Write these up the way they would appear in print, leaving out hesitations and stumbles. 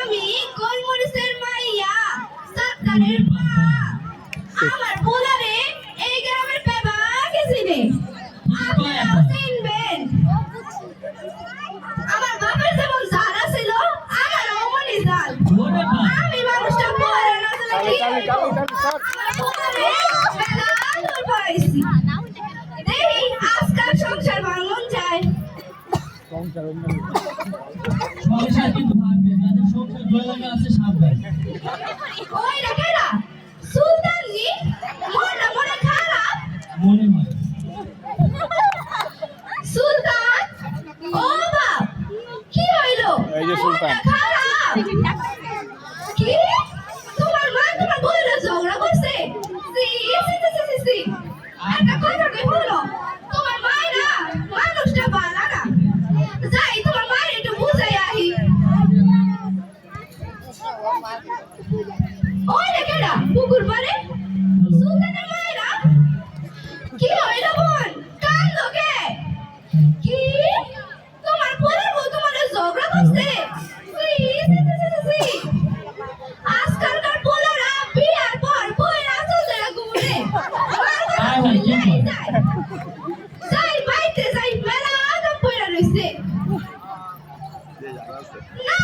আমি গোলমরিচের মাইয়া সাত্তারের মা আমার পোলারে এই গ্রামের পেবা গেছিনে আপনারাও চিনবেন আমার বাবার যেমন জানা ছিল আমার অমনি জাল আমি মানুষটা পরে না দেখি আজকাল সংসার ভাঙন যায় সংসার কিন্তু ভাঙবে যাদের সংসার জয়লাগে আছে সাবধান ওই দেখেরা সুলতান জি মনটা মনে খারাপ মনে হয় সুলতান ও বাপ কি হইলো এই যে সুলতান খারাপ কি তোমার মা তোমার বউরা ঝগড়া করছে সি একটা কথা কই হলো তোমার মায়েরা মানুষটা বালা না যাই তোমার মায়ের একটু বুঝাই আহি ওই দেখেরা পুকুর পারে সুলতানের মায়েরা কি হইলো বোন কান্দো কে কি তোমার পোলার বউ তোমার ঝগড়া করছে সি আজকালকার পোলারা বিয়ার পর বইয়ের আসল জায়গা ঘুরে যাই বাইতে যাই মেলা আদম পয়রা রইছে না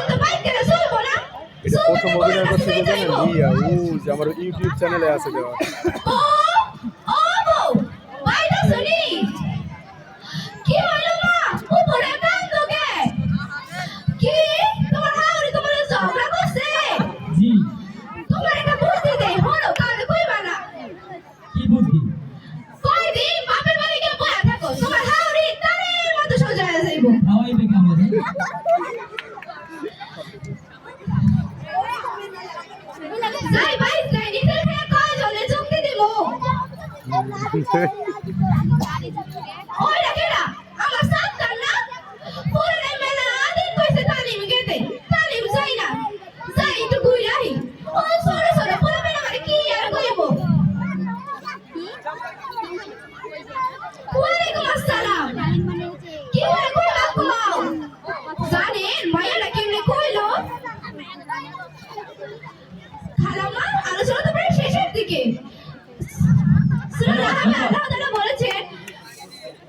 তো বাইতে চলবো না এটা প্রথম অভিনয় করছে যে জানেন রিয়া যে আমার ইউটিউব চ্যানেলে আছে দেওয়া ও ও বউ বাইটা শুনি কি হইলো মা উপরে কান্দো কে কি তোমার হাওড়ি তোমার ঝগড়া করছে জি তোমার একটা বুদ্ধি দেই হলো কালে কইবা না কি বুদ্ধি কয়দিন বাপের বাড়ি গিয়ে বয়া থাকো তোমার হাওড়ি তারের মতো সোজা হয়ে যাইবো খাওয়াইবে কামারে যাই ভাই যাই নিজের খেয়ে কয় জলে চুক্তি দিব ওই রাখেরা আমার সাথে না পুরো মেলা দিন কইছে তালিম গেতে তালিম যাই না যাই একটু ঘুরে আহি ও সরে সরে পুরো মেলা মানে কি আর কইব ওয়ালাইকুম আসসালাম কি আর কইবা কও জানেন মায়াটা কেমনে কইলো খালামা আলোচনা তো প্রায় শেষের দিকে আল্লাহ বলেছেন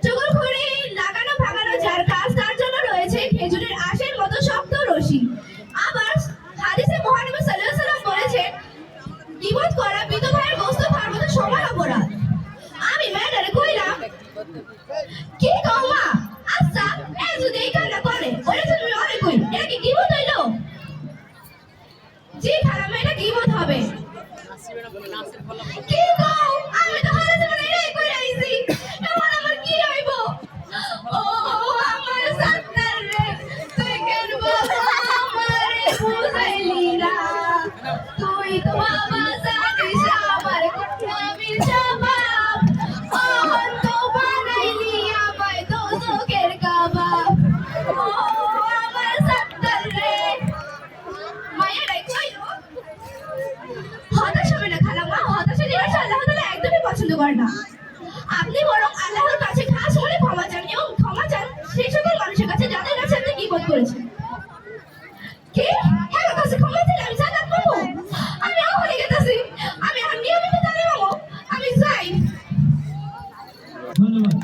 চুগল করে লাগানো ভাঙানো যার কাজ তার জন্য রয়েছে খেজুরের আঁশের মতো শক্ত রশি আবার হাদিসে মুহাম্মদ সাল্লাল্লাহু আলাইহি ওয়াসাল্লাম বলেছেন গীবত করা বিধবায়ের গোশত খাওয়ার মতো সমান অপরাধ আমি ম্যাডারে কইলাম কি কও মা আচ্ছা এই যদি এই কাজটা করে ওরে তুমি অরে কই এটা কি গীবত হইলো জি খালামা এটা গীবত হবে কি কও আমি তো হারা জীবনে এটাই কই আইছি এখন আমার কি হইব ও আমার সাত্তার রে তুই কেন আমারে বুঝাইলি না তুই তো বাবা